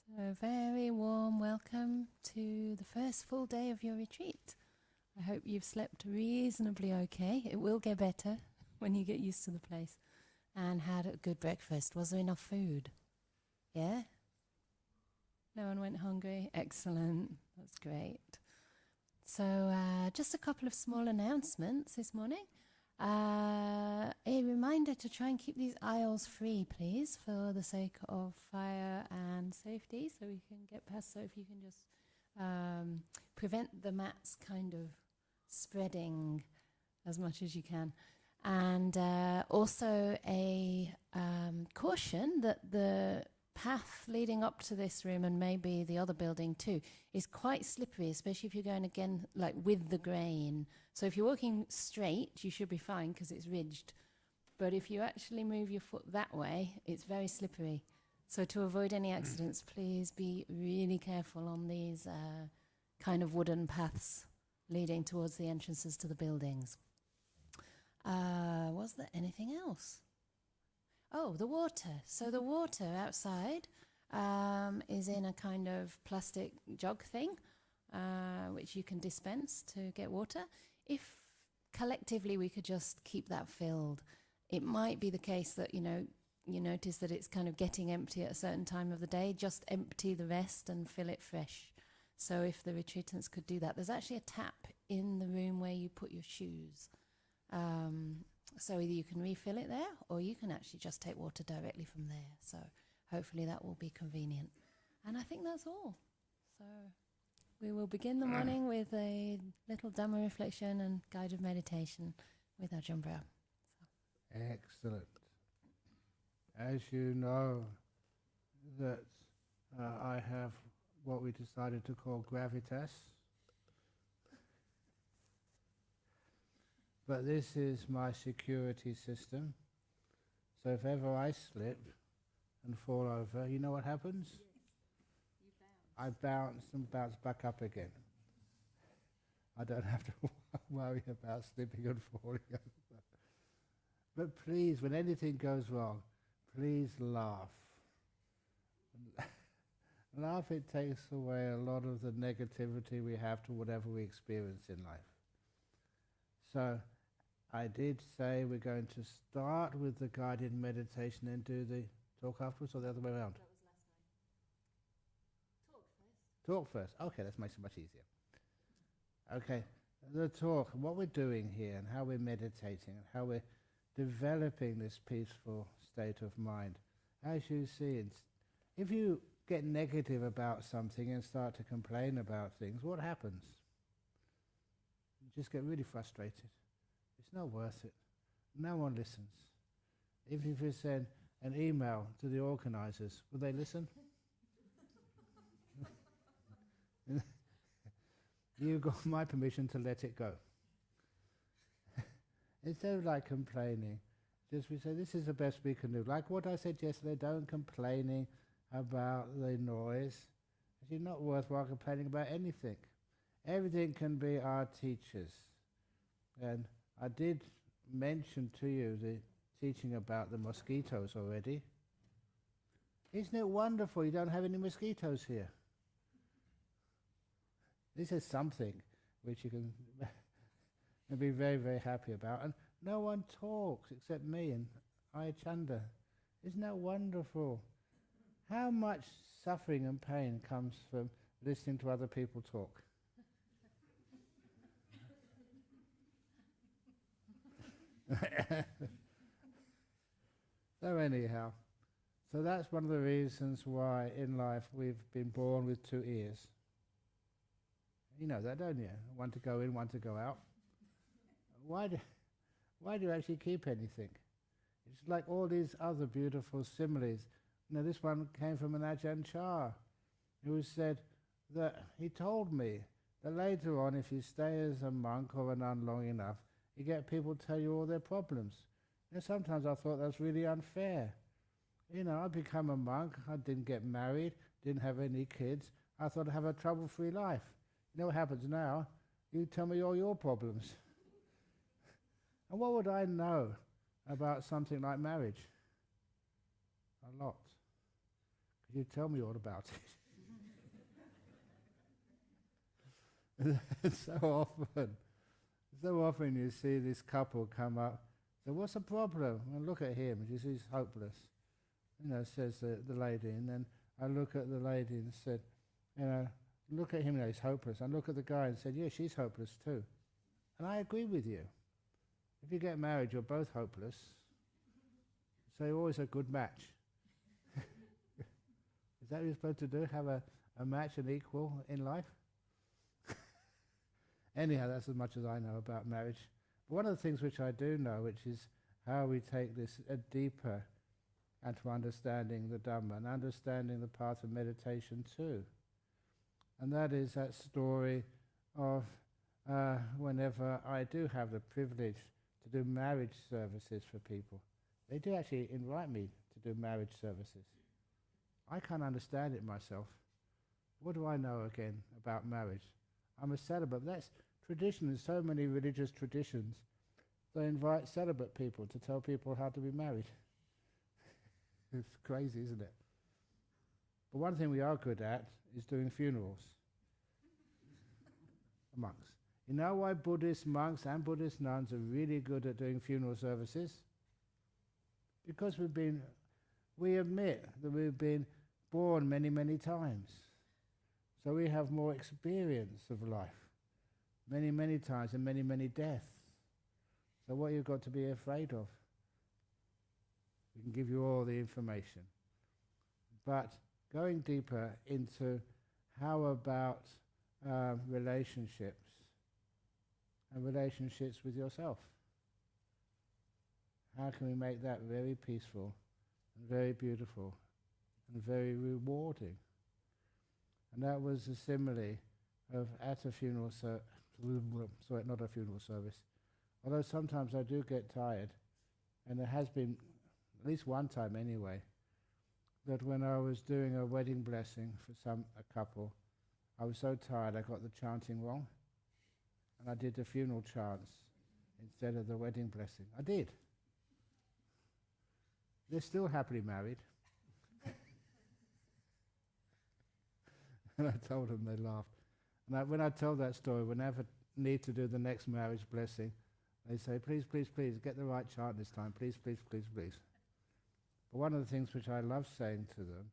So very warm welcome to the first full day of your retreat. I hope you've slept reasonably okay. It will get better when you get used to the place. And had a good breakfast. Was there enough food? Yeah? No one went hungry? Excellent. That's great. So just a couple of small announcements this morning. A reminder to try and keep these aisles free, please, for the sake of fire and safety, so we can get past. So if you can just prevent the mats kind of spreading as much as you can. And also a caution that the path leading up to this room, and maybe the other building too, is quite slippery, especially if you're going again like with the grain. So if you're walking straight, you should be fine because it's ridged. But if you actually move your foot that way, it's very slippery. So to avoid any accidents, please be really careful on these kind of wooden paths leading towards the entrances to the buildings. Was there anything else? Oh, the water. So the water outside is in a kind of plastic jug thing, which you can dispense to get water. If collectively we could just keep that filled, it might be the case that, you notice that it's kind of getting empty at a certain time of the day. Just empty the rest and fill it fresh. So if the retreatants could do that. There's actually a tap in the room where you put your shoes. So either you can refill it there, or you can actually just take water directly from there. So hopefully that will be convenient. And I think that's all. So we will begin the morning with a little Dhamma reflection and guided meditation with Ajahn Brahm. Excellent. As you know, that I have what we decided to call gravitas. But this is my security system. So if ever I slip and fall over, you know what happens? Yes. You bounce. I bounce and bounce back up again. I don't have to worry about slipping and falling over. But please, when anything goes wrong, please laugh. Laugh, it takes away a lot of the negativity we have to whatever we experience in life. So I did say we're going to start with the guided meditation and do the talk afterwards, or the other way around? That was last night. Talk first. Talk first. Okay, that makes it much easier. Okay, the talk, what we're doing here and how we're meditating and how we're developing this peaceful state of mind. As you see, if you get negative about something and start to complain about things, what happens? You just get really frustrated. It's not worth it. No one listens. Even if you send an email to the organisers, will they listen? You got my permission to let it go. Instead of like complaining, just we say this is the best we can do. Like what I said yesterday, don't complaining about the noise. It's not worthwhile complaining about anything. Everything can be our teachers. And I did mention to you the teaching about the mosquitoes already. Isn't it wonderful you don't have any mosquitoes here? This is something which you can be very, very happy about. And no one talks except me and Ajahn Canda. Isn't that wonderful? How much suffering and pain comes from listening to other people talk? So anyhow, so that's one of the reasons why in life we've been born with two ears. You know that, don't you? One to go in, one to go out. Why do you actually keep anything? It's like all these other beautiful similes. You know, this one came from an Ajahn Chah, who said that he told me that later on, if you stay as a monk or a nun long enough, you get people to tell you all their problems. You know, sometimes I thought that was really unfair. You know, I become a monk, I didn't get married, didn't have any kids. I thought I'd have a trouble-free life. You know what happens now? You tell me all your problems. And what would I know about something like marriage? A lot. Because Could you tell me all about it? So often you see this couple come up, so what's the problem? And look at him, he's hopeless. Says the lady, and then I look at the lady and said, look at him now, he's hopeless. I look at the guy and said, yeah, she's hopeless too. And I agree with you. If you get married, you're both hopeless. So you're always a good match. Is that what you're supposed to do? Have a match and equal in life? Anyhow, that's as much as I know about marriage. But one of the things which I do know, which is how we take this deeper and to understanding the Dhamma and understanding the path of meditation too. And that is that story of whenever I do have the privilege to do marriage services for people. They do actually invite me to do marriage services. I can't understand it myself. What do I know again about marriage? I'm a celibate. That's tradition in so many religious traditions. They invite celibate people to tell people how to be married. It's crazy, isn't it? But one thing we are good at is doing funerals. Monks. You know why Buddhist monks and Buddhist nuns are really good at doing funeral services? Because we admit that we've been born many, many times. So we have more experience of life. Many, many times and many, many deaths. So what you've got to be afraid of? We can give you all the information. But going deeper into how about relationships and relationships with yourself. How can we make that very peaceful and very beautiful and very rewarding? And that was a simile of at a funeral not a funeral service. Although sometimes I do get tired, and there has been at least one time anyway, that when I was doing a wedding blessing for a couple, I was so tired I got the chanting wrong, and I did the funeral chants instead of the wedding blessing. I did. They're still happily married. And I told them, they laughed. And when I tell that story, whenever I need to do the next marriage blessing, they say, please, please, please, get the right chant this time. Please, please, please, please. But one of the things which I love saying to them,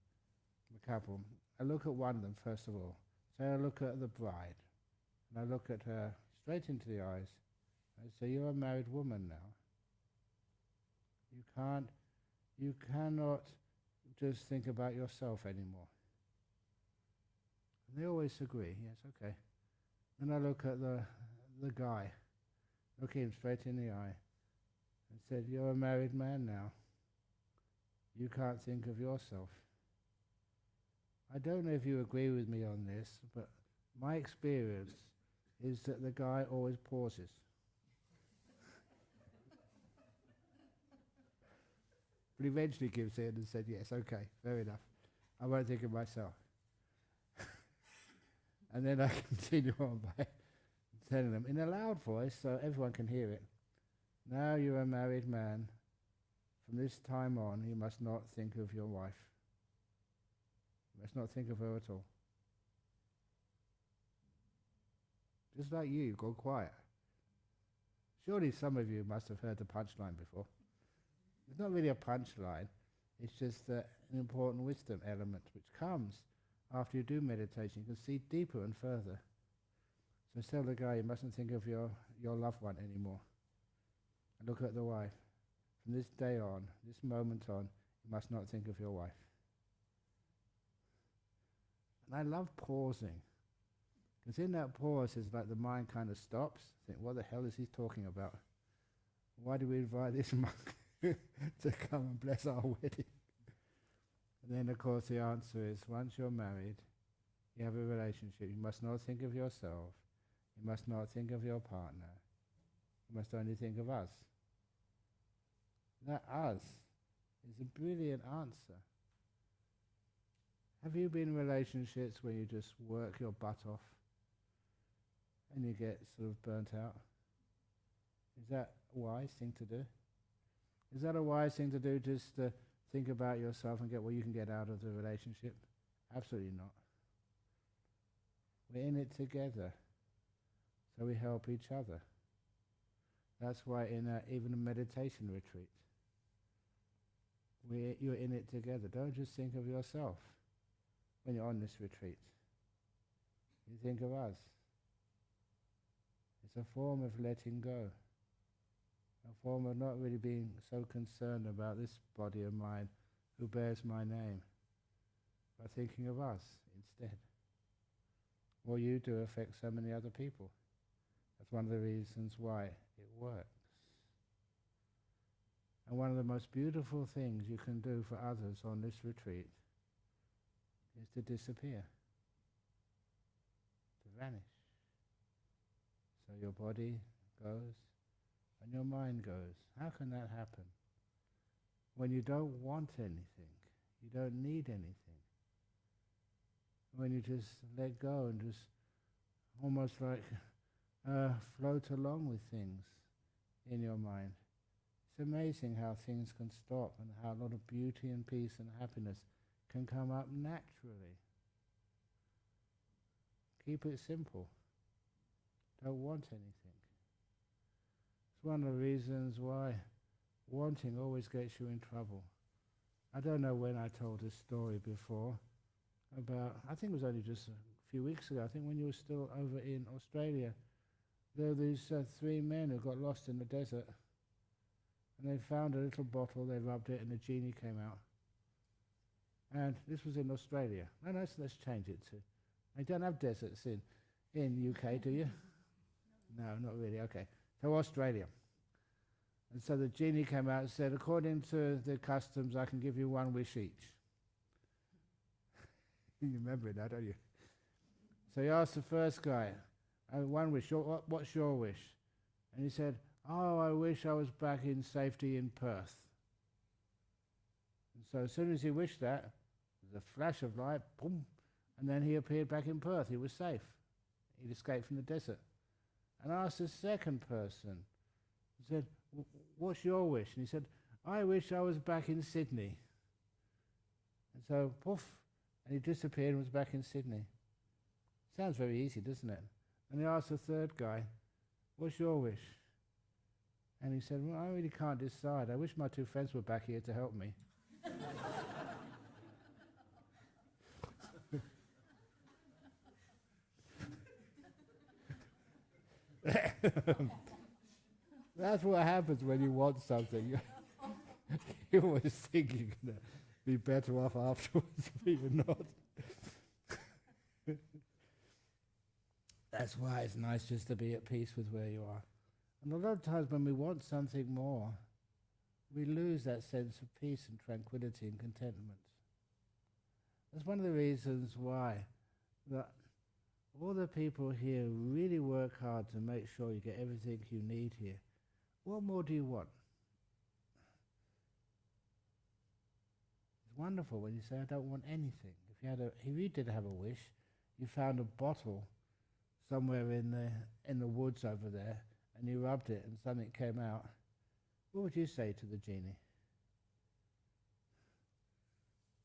the couple, I look at one of them first of all. So I look at the bride, and I look at her straight into the eyes. I say, you're a married woman now. You cannot just think about yourself anymore. And they always agree, yes, okay. Then I look at the guy, look him straight in the eye, and said, you're a married man now. You can't think of yourself. I don't know if you agree with me on this, but my experience is that the guy always pauses. But eventually gives in and said, yes, okay, fair enough. I won't think of myself. And then I continue on by telling them in a loud voice so everyone can hear it. Now you're a married man. From this time on, you must not think of your wife. You must not think of her at all. Just like you've gone quiet. Surely some of you must have heard the punchline before. It's not really a punchline. It's just an important wisdom element which comes after you do meditation. You can see deeper and further. So tell the guy you mustn't think of your loved one anymore. And look at the wife. From this day on, this moment on, you must not think of your wife. And I love pausing. Because in that pause, it's like the mind kind of stops. Think, what the hell is he talking about? Why do we invite this monk to come and bless our wedding? And then, of course, the answer is, once you're married, you have a relationship. You must not think of yourself. You must not think of your partner. You must only think of us. That us is a brilliant answer. Have you been in relationships where you just work your butt off and you get sort of burnt out? Is that a wise thing to do? Is that a wise thing to do, just think about yourself and get what you can get out of the relationship. Absolutely not. We're in it together, so we help each other. That's why in even a meditation retreat, you're in it together. Don't just think of yourself when you're on this retreat. You think of us. It's a form of letting go, a form of not really being so concerned about this body of mine who bears my name, but thinking of us instead. What you do affects so many other people. That's one of the reasons why it works. And one of the most beautiful things you can do for others on this retreat is to disappear, to vanish. So your body goes and your mind goes. How can that happen? When you don't want anything, you don't need anything. When you just let go and just almost like float along with things in your mind. It's amazing how things can stop and how a lot of beauty and peace and happiness can come up naturally. Keep it simple. Don't want anything. It's one of the reasons why wanting always gets you in trouble. I don't know when I told this story before about, I think it was only just a few weeks ago, I think when you were still over in Australia, there were these 3 men who got lost in the desert, and they found a little bottle, they rubbed it, and a genie came out. And this was in Australia. No, let's change it to, they don't have deserts in UK, do you? No, not really, okay. So Australia. And so the genie came out and said, according to the customs, I can give you 1 wish each. You remember it now, don't you? So he asked the first guy, 1 wish, what's your wish? And he said, oh, I wish I was back in safety in Perth. And so as soon as he wished that, there's a flash of light, boom, and then he appeared back in Perth. He was safe. He'd escaped from the desert. And I asked the second person, he said, what's your wish? And he said, I wish I was back in Sydney. And so, poof, and he disappeared and was back in Sydney. Sounds very easy, doesn't it? And he asked the third guy, what's your wish? And he said, well, I really can't decide. I wish my 2 friends were back here to help me. That's what happens when you want something. You always think you're going to be better off afterwards, but you're not. That's why it's nice just to be at peace with where you are. And a lot of times when we want something more, we lose that sense of peace and tranquility and contentment. That's one of the reasons why that all the people here really work hard to make sure you get everything you need here. What more do you want? It's wonderful when you say, I don't want anything. If you did have a wish, you found a bottle somewhere in the woods over there, and you rubbed it and something came out, what would you say to the genie?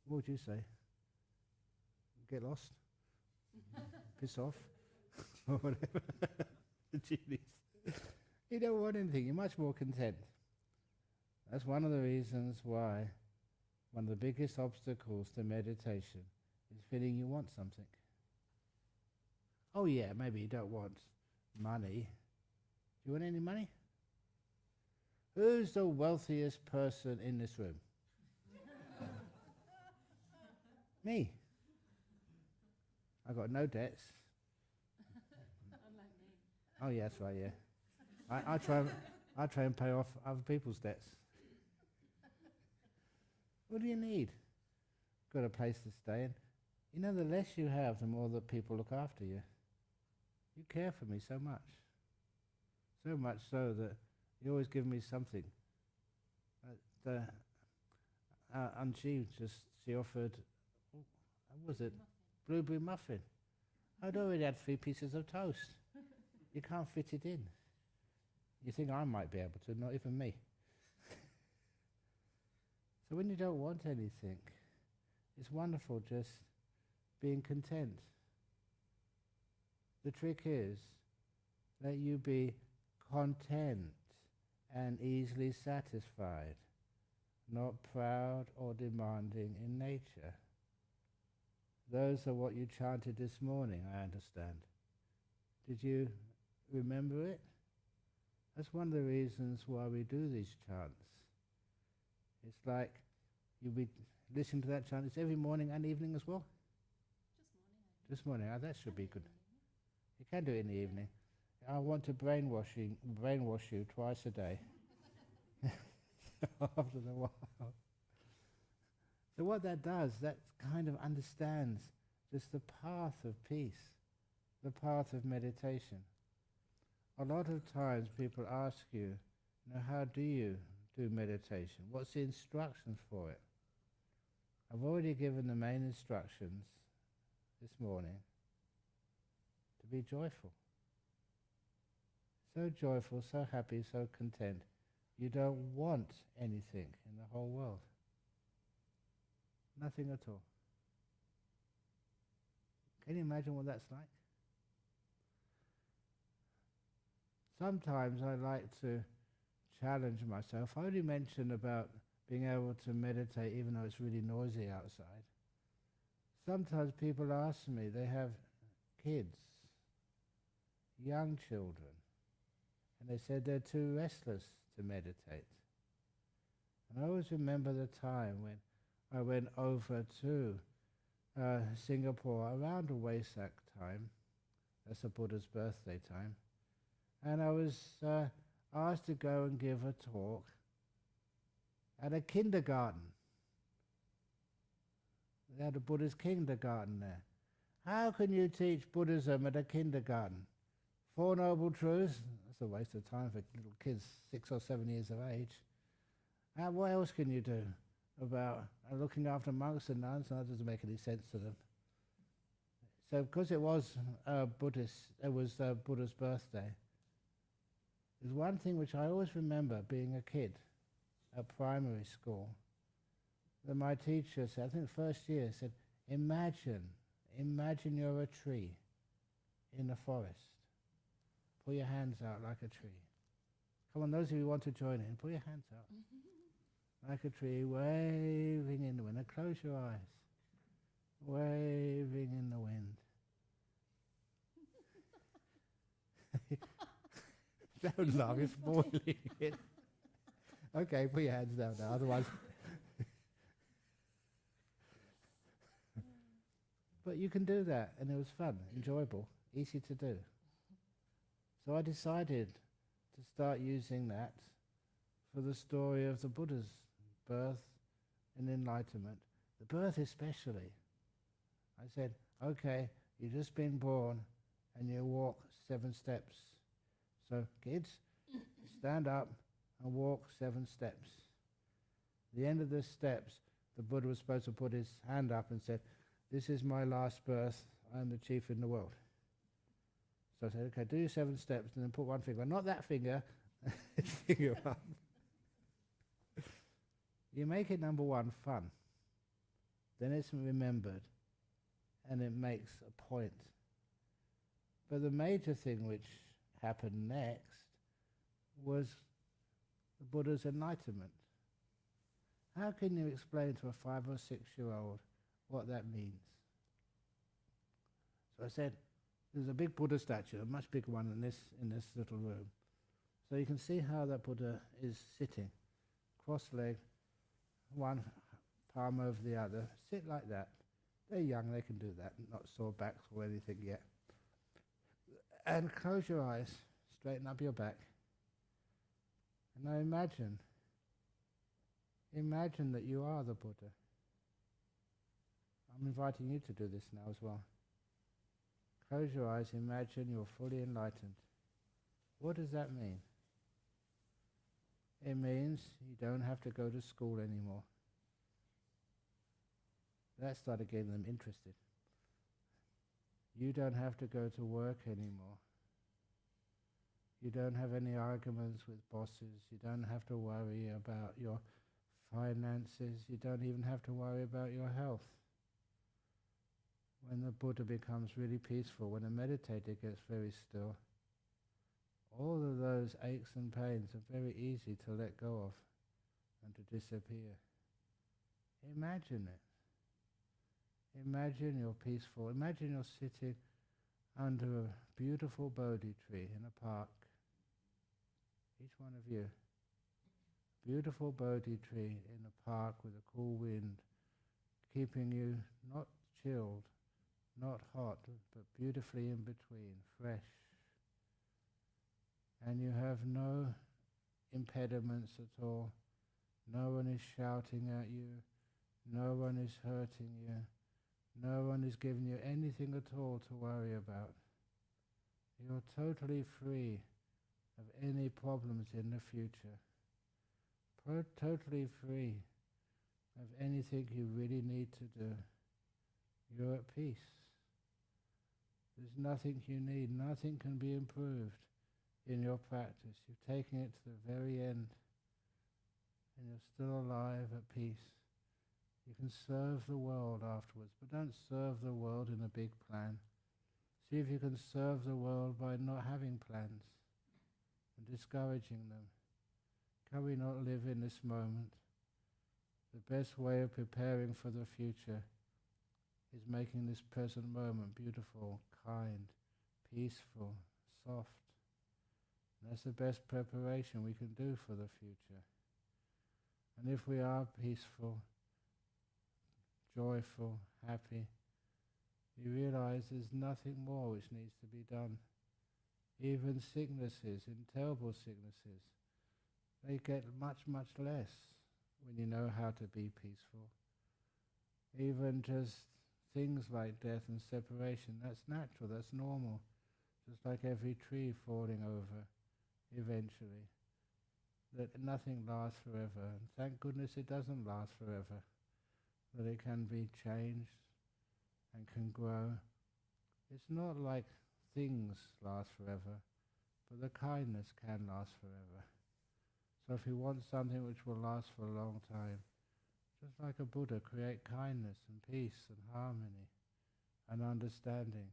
What would you say? Get lost? Piss off? Or whatever. The genies. You don't want anything, you're much more content. That's one of the reasons why one of the biggest obstacles to meditation is feeling you want something. Oh yeah, maybe you don't want money. Do you want any money? Who's the wealthiest person in this room? Me. I got no debts. Unlike me. Oh yeah, that's right, yeah. I try and pay off other people's debts. What do you need? Got a place to stay in. You know, the less you have, the more that people look after you. You care for me so much. So much so that you always give me something. And she offered, what was it? Blueberry muffin. I'd already had 3 pieces of toast. You can't fit it in. You think I might be able to, not even me. So when you don't want anything, it's wonderful just being content. The trick is that you be content and easily satisfied, not proud or demanding in nature. Those are what you chanted this morning, I understand. Did you remember it? That's one of the reasons why we do these chants. It's like you be listening to that chant. It's every morning and evening as well? Just morning. Oh, that should be good. You can do it in the evening. I want to brainwash you twice a day. After a while. So what that does, that kind of understands just the path of peace, the path of meditation. A lot of times people ask you, how do you do meditation? What's the instructions for it? I've already given the main instructions this morning to be joyful. So joyful, so happy, so content. You don't want anything in the whole world. Nothing at all. Can you imagine what that's like? Sometimes I like to challenge myself. I already mentioned about being able to meditate even though it's really noisy outside. Sometimes people ask me, they have kids, young children, and they said they're too restless to meditate. And I always remember the time when I went over to Singapore around the Wesak time. That's the Buddha's birthday time. And I was asked to go and give a talk at a kindergarten. They had a Buddhist kindergarten there. How can you teach Buddhism at a kindergarten? Four Noble Truths? That's a waste of time for little kids 6 or 7 years of age. What else can you do about looking after monks and nuns? That doesn't make any sense to them. So because it was Buddha's birthday, there's one thing which I always remember being a kid at primary school, that my teacher said, I think first year, said, imagine you're a tree in the forest. Put your hands out like a tree. Come on, those of you who want to join in, put your hands out. Like a tree, waving in the wind. Now close your eyes. Waving in the wind. Don't laugh, you're spoiling it. Okay, put your hands down now, otherwise... But you can do that, and it was fun, enjoyable, easy to do. So I decided to start using that for the story of the Buddha's birth and enlightenment. The birth especially. I said, okay, you've just been born and you walk 7 steps. So kids, stand up and walk 7 steps. At the end of the steps, the Buddha was supposed to put his hand up and said, this is my last birth, I am the chief in the world. So I said, okay, do your 7 steps and then put one finger, not that finger, finger up. You make it, number 1, fun. Then it's remembered and it makes a point. But the major thing which happened next was the Buddha's enlightenment. How can you explain to a 5 or 6-year-old what that means? So I said, there's a big Buddha statue, a much bigger one than this in this little room. So you can see how that Buddha is sitting, cross-legged, one palm over the other. Sit like that. They're young, they can do that, not sore backs or anything yet. And close your eyes, straighten up your back. And now imagine that you are the Buddha. I'm inviting you to do this now as well. Close your eyes, imagine you're fully enlightened. What does that mean? It means you don't have to go to school anymore. That started getting them interested. You don't have to go to work anymore. You don't have any arguments with bosses. You don't have to worry about your finances. You don't even have to worry about your health. When the Buddha becomes really peaceful, when a meditator gets very still, all of those aches and pains are very easy to let go of and to disappear. Imagine it. Imagine you're peaceful. Imagine you're sitting under a beautiful Bodhi tree in a park. Each one of you. Beautiful Bodhi tree in a park with a cool wind, keeping you not chilled, not hot, but beautifully in between, fresh. And you have no impediments at all. No one is shouting at you. No one is hurting you. No one is giving you anything at all to worry about. You're totally free of any problems in the future. Totally free of anything you really need to do. You're at peace. There's nothing you need. Nothing can be improved in your practice. You're taking it to the very end, and you're still alive at peace. You can serve the world afterwards, but don't serve the world in a big plan. See if you can serve the world by not having plans and discouraging them. Can we not live in this moment? The best way of preparing for the future is making this present moment beautiful, kind, peaceful, soft. And that's the best preparation we can do for the future. And if we are peaceful, joyful, happy, you realize there's nothing more which needs to be done. Even sicknesses, in terrible sicknesses, they get much, much less when you know how to be peaceful. Even just things like death and separation, that's natural, that's normal. Just like every tree falling over eventually. That nothing lasts forever. And thank goodness it doesn't last forever. That it can be changed and can grow. It's not like things last forever, but the kindness can last forever. So if you want something which will last for a long time, just like a Buddha, create kindness and peace and harmony and understanding.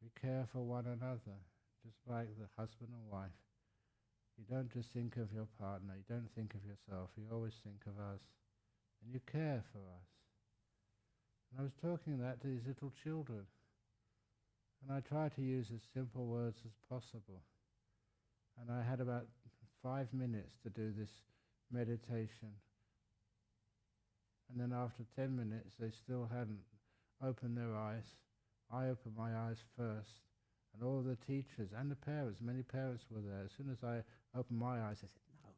We care for one another, just like the husband and wife. You don't just think of your partner, you don't think of yourself, you always think of us. And you care for us. And I was talking that to these little children. And I try to use as simple words as possible. And I had about 5 minutes to do this meditation. And then after 10 minutes, they still hadn't opened their eyes. I opened my eyes first. And all the teachers and the parents, many parents were there. As soon as I opened my eyes, they said, no,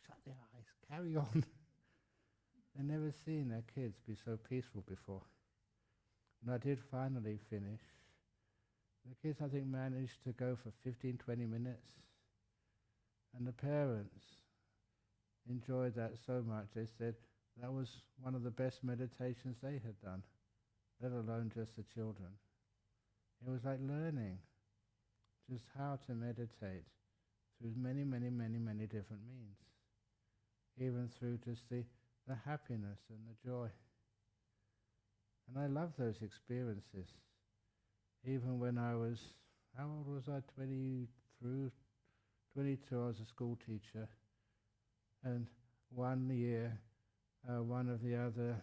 shut their eyes, carry on. They'd never seen their kids be so peaceful before. And I did finally finish. The kids, I think, managed to go for 15, 20 minutes. And the parents enjoyed that so much. They said that was one of the best meditations they had done, let alone just the children. It was like learning just how to meditate through many, many, many, many different means. Even through just the happiness and the joy. And I love those experiences. Even when I was, how old was I? 22, I was a school teacher. And 1 year, one of the other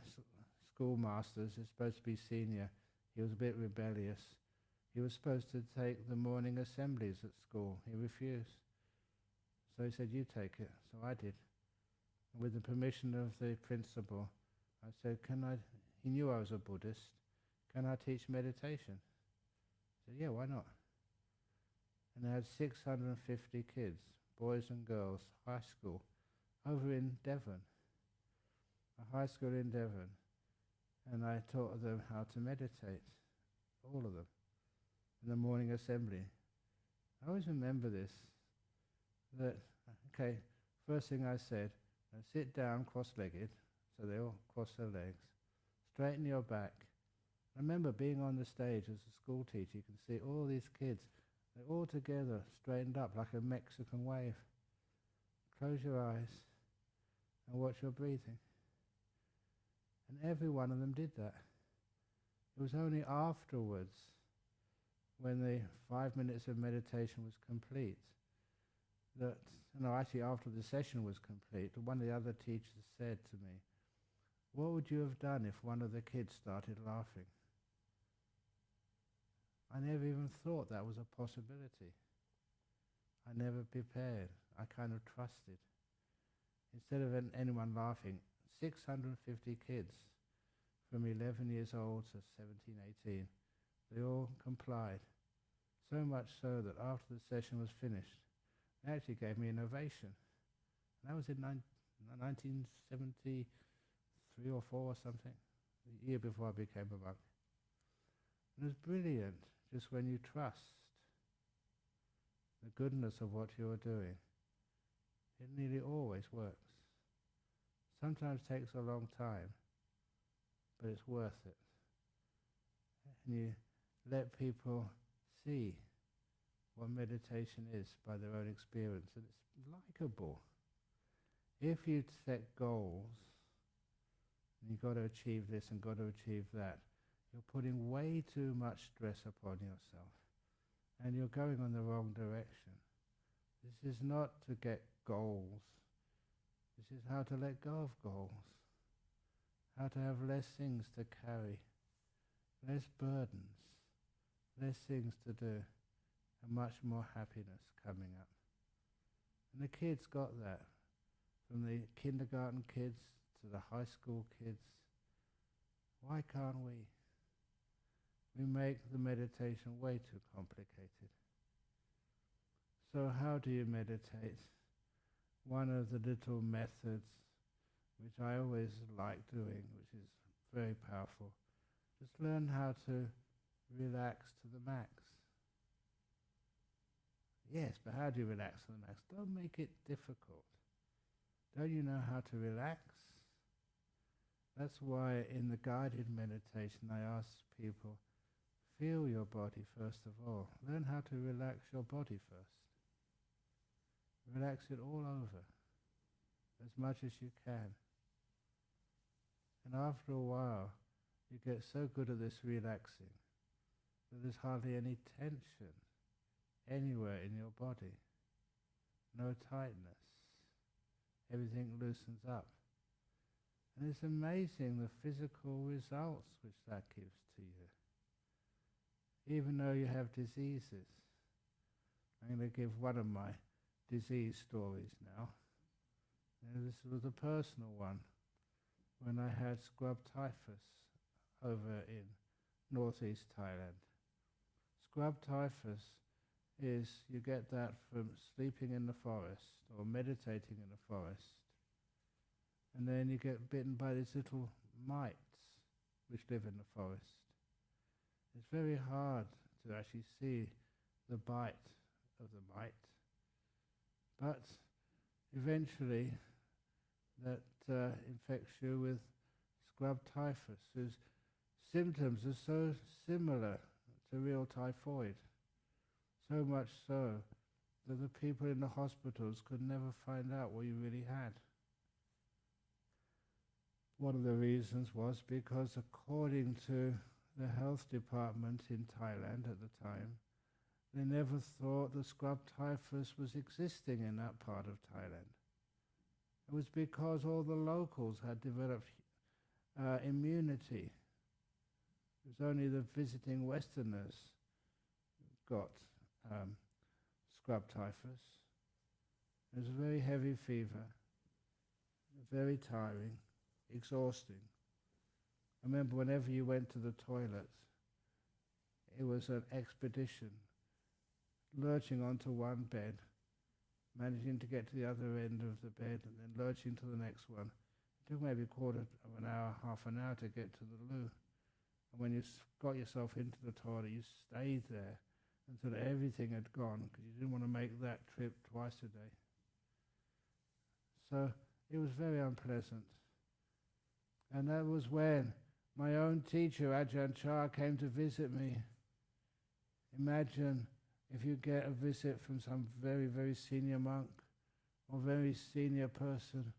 schoolmasters is supposed to be senior. He was a bit rebellious. He was supposed to take the morning assemblies at school. He refused. So he said, you take it. So I did. With the permission of the principal, I said, he knew I was a Buddhist, can I teach meditation? I said, yeah, why not? And they had 650 kids, boys and girls, high school, over in Devon, a high school in Devon. And I taught them how to meditate, all of them, in the morning assembly. I always remember this, that, okay, first thing I said, sit down cross-legged, so they all cross their legs, straighten your back. I remember being on the stage as a school teacher, you can see all these kids, they're all together, straightened up like a Mexican wave. Close your eyes and watch your breathing. And every one of them did that. It was only afterwards, when the 5 minutes of meditation was complete, that, actually after the session was complete, one of the other teachers said to me, "What would you have done if one of the kids started laughing?" I never even thought that was a possibility. I never prepared. I kind of trusted. Instead of anyone laughing, 650 kids from 11 years old to 17, 18, they all complied. So much so that after the session was finished, they actually gave me an ovation. And that was in 1973 or 4 or something, the year before I became a monk. And it was brilliant, just when you trust the goodness of what you're doing. It nearly always works. Sometimes takes a long time, but it's worth it. And you let people see what meditation is by their own experience, and it's likable. If you set goals, and you've got to achieve this and got to achieve that, you're putting way too much stress upon yourself, and you're going on the wrong direction. This is not to get goals. This is how to let go of goals, how to have less things to carry, less burdens, less things to do, and much more happiness coming up. And the kids got that, from the kindergarten kids to the high school kids. Why can't we? We make the meditation way too complicated. So how do you meditate? One of the little methods which I always like doing, which is very powerful, just learn how to relax to the max. Yes, but how do you relax to the max? Don't make it difficult. Don't you know how to relax? That's why in the guided meditation I ask people, feel your body first of all. Learn how to relax your body first. Relax it all over, as much as you can. And after a while, you get so good at this relaxing that there's hardly any tension anywhere in your body. No tightness. Everything loosens up. And it's amazing the physical results which that gives to you. Even though you have diseases. I'm going to give one of my disease stories now. And this was a personal one. When I had scrub typhus over in northeast Thailand. Scrub typhus is, you get that from sleeping in the forest or meditating in the forest. And then you get bitten by these little mites which live in the forest. It's very hard to actually see the bite of the mite. But eventually that infects you with scrub typhus, whose symptoms are so similar to real typhoid. So much so that the people in the hospitals could never find out what you really had. One of the reasons was because according to the health department in Thailand at the time, they never thought the scrub typhus was existing in that part of Thailand. It was because all the locals had developed immunity. It was only the visiting Westerners who got scrub typhus. It was a very heavy fever, very tiring, exhausting. I remember whenever you went to the toilet, it was an expedition, lurching onto one bed, managing to get to the other end of the bed and then lurching to the next one. It took maybe a quarter of an hour, half an hour to get to the loo. And when you got yourself into the toilet, you stayed there until everything had gone, because you didn't want to make that trip twice a day. So it was very unpleasant. And that was when my own teacher, Ajahn Chah, came to visit me. Imagine if you get a visit from some very, very senior monk or very senior person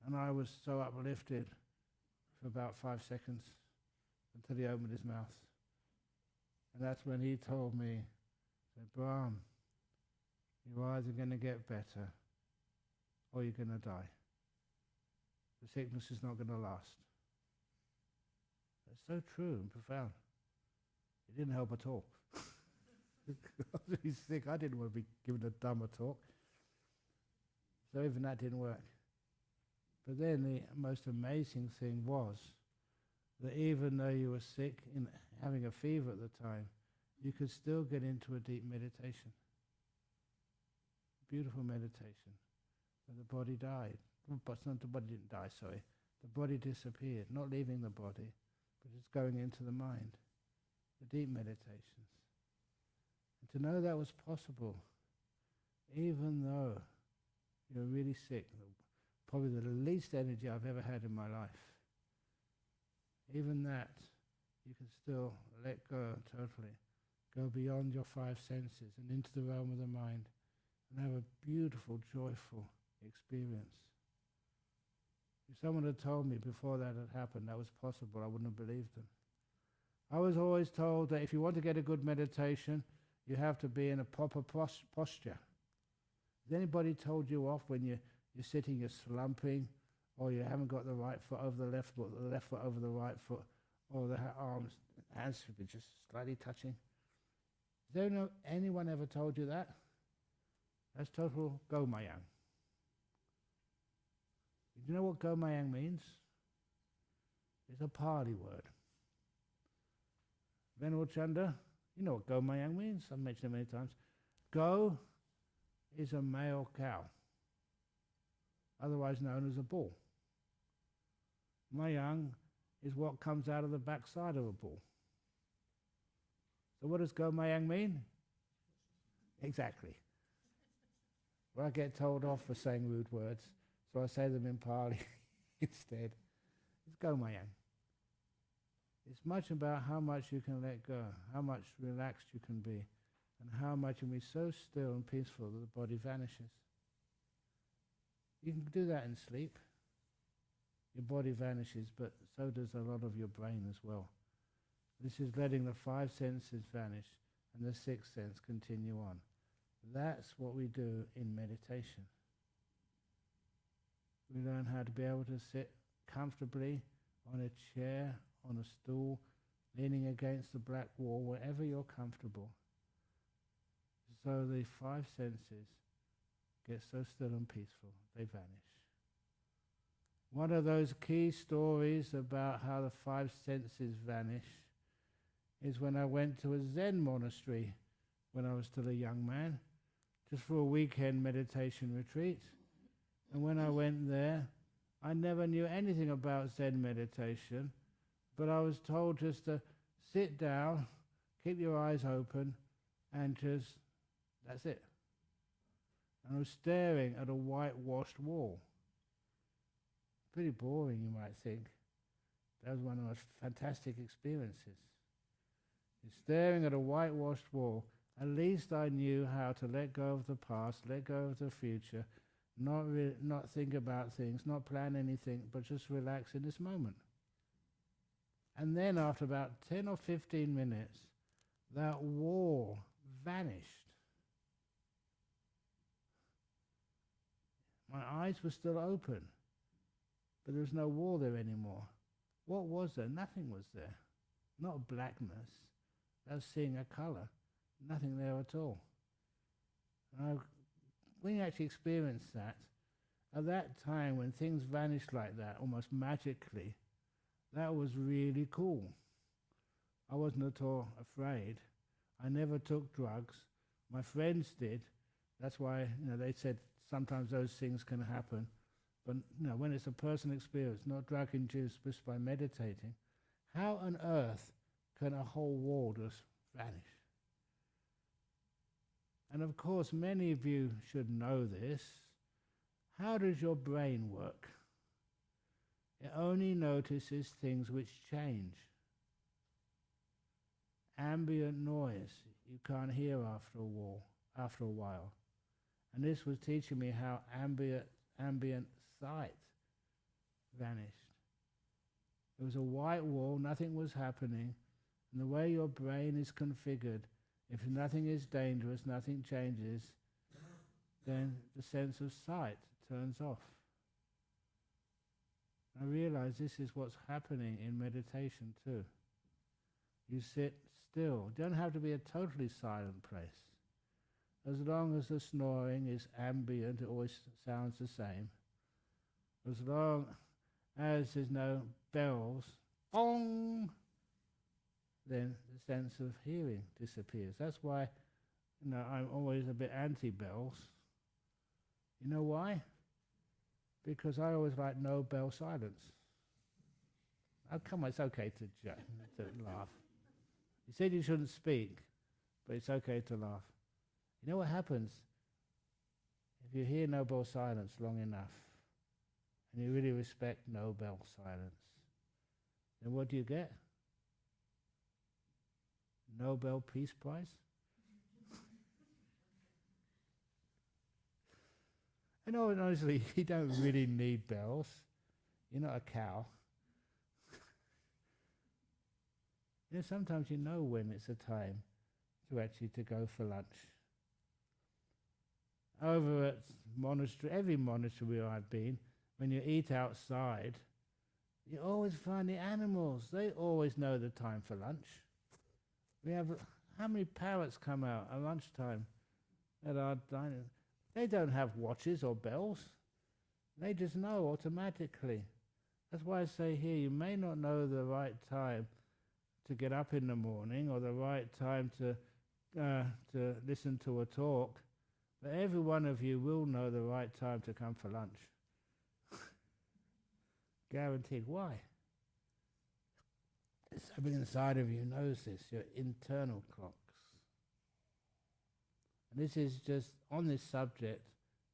And I was so uplifted for about 5 seconds until he opened his mouth. And that's when he told me, said, Brahm, you're either going to get better or you're going to die. The sickness is not going to last. It's so true and profound. It didn't help at all. I was really sick. I didn't want to be given a Dhamma talk. So even that didn't work. But then the most amazing thing was that even though you were sick, having a fever at the time, you could still get into a deep meditation. Beautiful meditation. But the body died. But the body didn't die, sorry. The body disappeared, not leaving the body, but it's going into the mind. The deep meditations. And to know that was possible, even though you're really sick, probably the least energy I've ever had in my life, even that, you can still let go totally, go beyond your 5 senses and into the realm of the mind and have a beautiful, joyful experience. If someone had told me before that had happened that was possible, I wouldn't have believed them. I was always told that if you want to get a good meditation, you have to be in a proper posture. Has anybody told you off when you're sitting, you're slumping, or you haven't got the right foot over the left foot over the right foot, or the hands should be just slightly touching? Has anyone ever told you that? That's total gomayang. Do you know what gomayang means? It's a Pali word. Venerable Chanda, you know what gomayang means? I've mentioned it many times. Go is a male cow, otherwise known as a bull. Mayang is what comes out of the backside of a bull. So what does gomayang mean? Exactly. Well, I get told off for saying rude words, so I say them in Pali instead. It's gomayang. It's much about how much you can let go, how much relaxed you can be, and how much you can be so still and peaceful that the body vanishes. You can do that in sleep. Your body vanishes, but so does a lot of your brain as well. This is letting the 5 senses vanish and the 6th sense continue on. That's what we do in meditation. We learn how to be able to sit comfortably on a chair, on a stool, leaning against the black wall, wherever you're comfortable. So the 5 senses get so still and peaceful, they vanish. One of those key stories about how the 5 senses vanish is when I went to a Zen monastery when I was still a young man, just for a weekend meditation retreat. And when I went there, I never knew anything about Zen meditation, but I was told just to sit down, keep your eyes open, and just, that's it. And I was staring at a whitewashed wall. Pretty boring, you might think. That was one of the most fantastic experiences. You're staring at a whitewashed wall. At least I knew how to let go of the past, let go of the future, not think about things, not plan anything, but just relax in this moment. And then after about 10 or 15 minutes, that wall vanished. My eyes were still open, but there was no wall there anymore. What was there? Nothing was there. Not blackness. I was seeing a color. Nothing there at all. When you actually experience that, at that time when things vanished like that, almost magically, that was really cool. I wasn't at all afraid. I never took drugs. My friends did. That's why they said sometimes those things can happen. But when it's a personal experience, not drug-induced, just by meditating, how on earth can a whole wall just vanish? And of course, many of you should know this. How does your brain work? It only notices things which change. Ambient noise you can't hear after a while. And this was teaching me how ambient sight vanished. There was a white wall, nothing was happening, and the way your brain is configured, if nothing is dangerous, nothing changes, then the sense of sight turns off. I realize this is what's happening in meditation too. You sit still. It doesn't have to be a totally silent place. As long as the snoring is ambient, it always sounds the same. As long as there's no bells, bong, then the sense of hearing disappears. That's why, I'm always a bit anti-bells. You know why? Because I always like no bell silence. Oh, come on, it's okay to laugh. You said you shouldn't speak, but it's okay to laugh. You know what happens? If you hear no bell silence long enough, and you really respect no bell silence, then what do you get? Nobel Peace Prize? And honestly, you don't really need bells. You're not a cow. Sometimes you know when it's a time to actually to go for lunch. Over at monastery, every monastery where I've been, when you eat outside, you always find the animals. They always know the time for lunch. We have, how many parrots come out at lunchtime at our dining? They don't have watches or bells. They just know automatically. That's why I say here, you may not know the right time to get up in the morning or the right time to listen to a talk, but every one of you will know the right time to come for lunch. Guaranteed. Why? Something inside of you knows this, your internal clocks. And this is just, on this subject,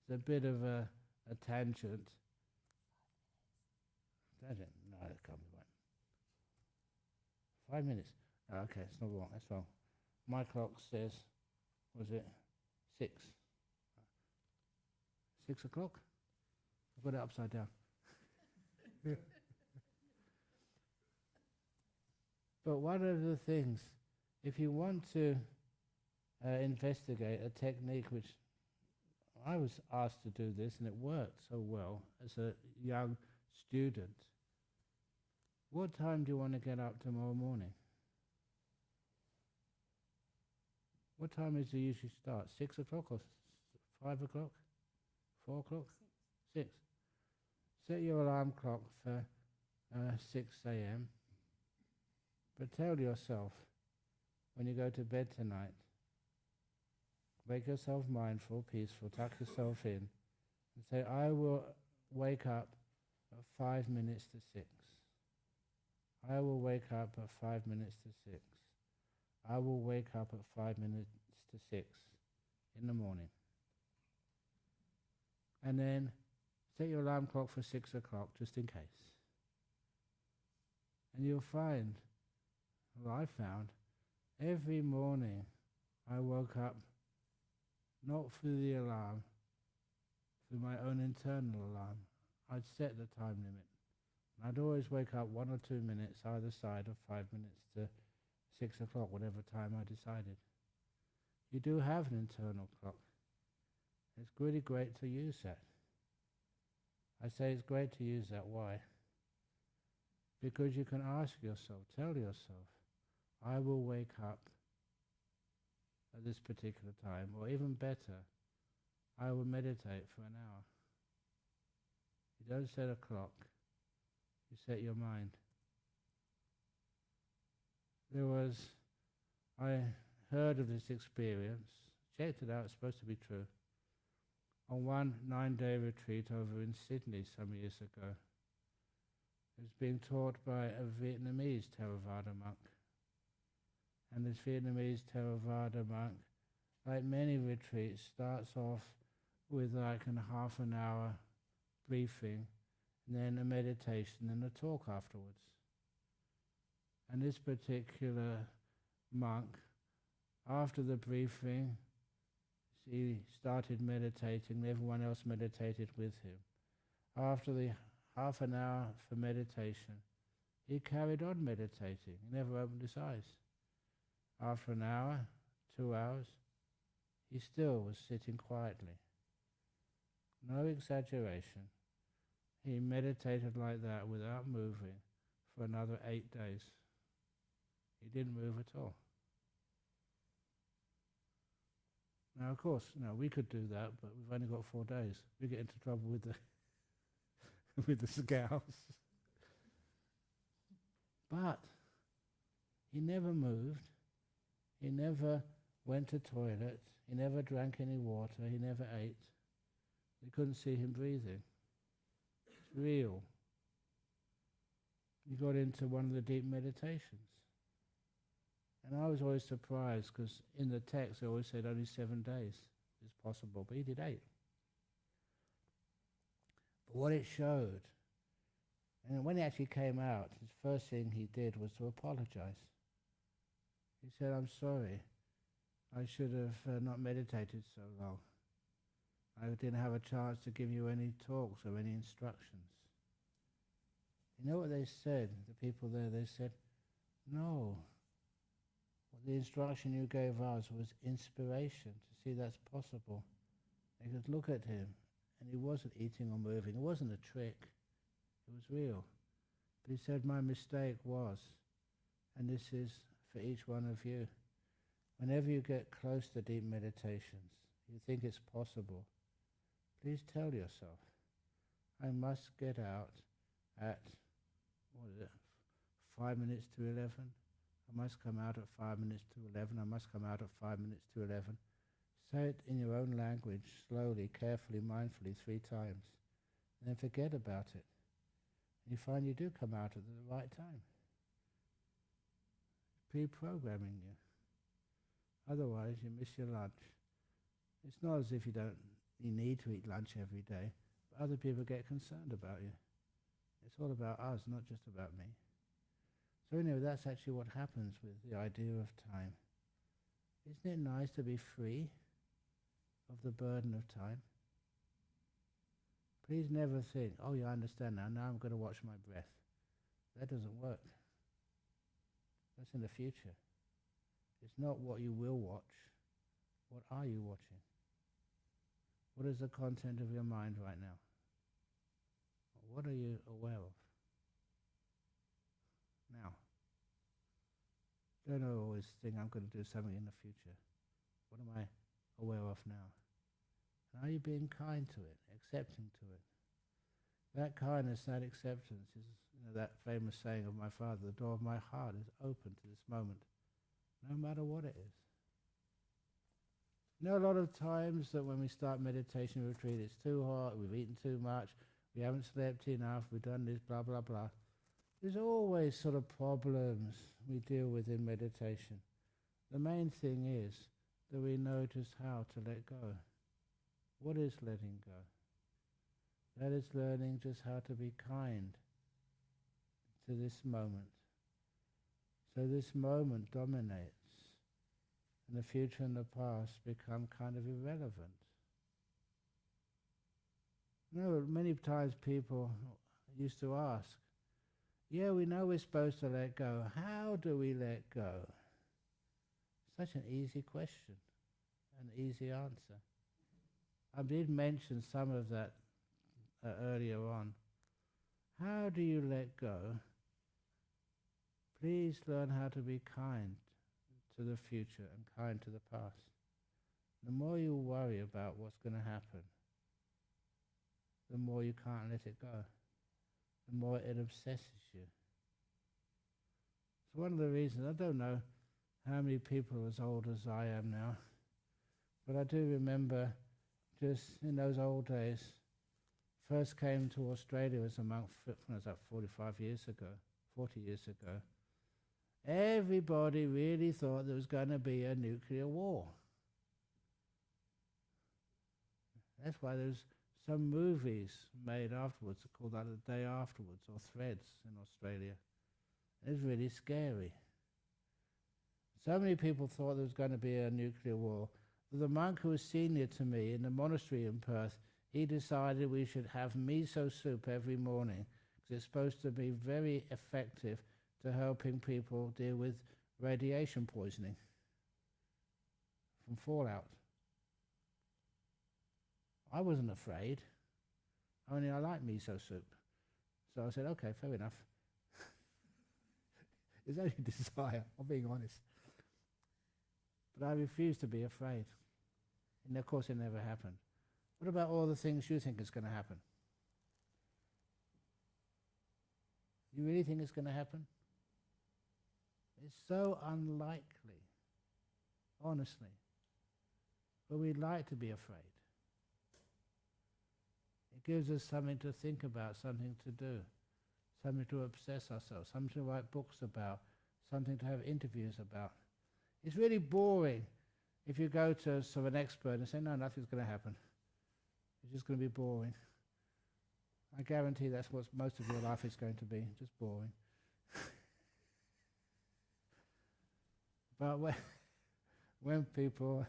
it's a bit of a tangent. Tangent? No, it can't be right. 5 minutes. Oh, okay, it's not wrong, that's wrong. My clock says, was it 6? 6 o'clock? I've got it upside down. But one of the things, if you want to investigate a technique, which I was asked to do this and it worked so well as a young student, what time do you want to get up tomorrow morning? What time is it usually start? 6 o'clock or 5 o'clock? 4 o'clock? 6. Set your alarm clock for 6 a.m. But tell yourself, when you go to bed tonight, make yourself mindful, peaceful, tuck yourself in, and say, I will wake up at 5 minutes to 6. I will wake up at 5 minutes to 6. I will wake up at 5 minutes to 6 in the morning. And then set your alarm clock for 6 o'clock, just in case. And you'll find, well, I found, every morning I woke up not through the alarm, through my own internal alarm. I'd set the time limit. I'd always wake up 1 or 2 minutes either side of 5 minutes to 6 o'clock, whatever time I decided. You do have an internal clock. It's really great to use that. I say it's great to use that. Why? Because you can ask yourself, tell yourself, I will wake up at this particular time, or even better, I will meditate for an hour. You don't set a clock, you set your mind. I heard of this experience, checked it out, it's supposed to be true, on one 9-day retreat over in Sydney some years ago. It was being taught by a Vietnamese Theravada monk. And this Vietnamese Theravada monk, like many retreats, starts off with like a half an hour briefing, and then a meditation and a talk afterwards. And this particular monk, after the briefing, he started meditating, everyone else meditated with him. After the half an hour for meditation. He carried on meditating. He never opened his eyes. After an hour, 2 hours, he still was sitting quietly. No exaggeration. He meditated like that without moving for another 8 days. He didn't move at all. Now, of course, we could do that, but we've only got 4 days. We get into trouble with the with the scouts. But he never moved. He never went to toilet. He never drank any water. He never ate. They couldn't see him breathing. It's real. He got into one of the deep meditations. And I was always surprised because in the text they always said only 7 days is possible, but he did 8. But what it showed, and when he actually came out, his first thing he did was to apologize. He said, "I'm sorry, I should have not meditated so long. I didn't have a chance to give you any talks or any instructions." You know what they said, the people there? They said, "No, the instruction you gave us was inspiration to see that's possible." They could look at him, and he wasn't eating or moving. It wasn't a trick. It was real. But he said, "My mistake was," and this is for each one of you, whenever you get close to deep meditations, you think it's possible, please tell yourself, "I must get out at, 5 minutes to 11? I must come out at 5 minutes to 11. I must come out at 5 minutes to 11. Say it in your own language, slowly, carefully, mindfully, 3 times. And then forget about it. And you find you do come out at the right time. Pre-programming you. Otherwise, you miss your lunch. It's not as if you need to eat lunch every day, but other people get concerned about you. It's all about us, not just about me. So anyway, that's actually what happens with the idea of time. Isn't it nice to be free of the burden of time? Please never think, "Oh yeah, I understand now I'm going to watch my breath." That doesn't work. That's in the future. It's not what you will watch. What are you watching? What is the content of your mind right now? What are you aware of now? Don't always think I'm going to do something in the future. What am I aware of now? And are you being kind to it, accepting to it? That kindness, that acceptance is that famous saying of my father, "The door of my heart is open to this moment, no matter what it is." A lot of times that when we start meditation retreat, it's too hot, we've eaten too much, we haven't slept enough, we've done this, blah, blah, blah. There's always sort of problems we deal with in meditation. The main thing is that we know just how to let go. What is letting go? That is learning just how to be kind to this moment. So this moment dominates, and the future and the past become kind of irrelevant. Many times people used to ask, "Yeah, we know we're supposed to let go. How do we let go?" Such an easy question, an easy answer. I did mention some of that earlier on. How do you let go? Please learn how to be kind to the future and kind to the past. The more you worry about what's going to happen, the more you can't let it go, the more it obsesses you. It's one of the reasons, I don't know how many people are as old as I am now, but I do remember just in those old days, first came to Australia as a monk when I was about 40 years ago. Everybody really thought there was going to be a nuclear war. That's why there's some movies made afterwards called that The Day Afterwards, or Threads in Australia. It's really scary. So many people thought there was going to be a nuclear war. The monk who was senior to me in the monastery in Perth, he decided we should have miso soup every morning because it's supposed to be very effective to helping people deal with radiation poisoning from fallout. I wasn't afraid, only I like miso soup. So I said, okay, fair enough. It's only desire, I'm being honest. But I refused to be afraid. And of course it never happened. What about all the things you think is going to happen? You really think it's going to happen? It's so unlikely, honestly. But we'd like to be afraid. It gives us something to think about, something to do, something to obsess ourselves, something to write books about, something to have interviews about. It's really boring if you go to sort of an expert and say, no, nothing's going to happen. It's just going to be boring. I guarantee that's what most of your life is going to be, just boring. But when people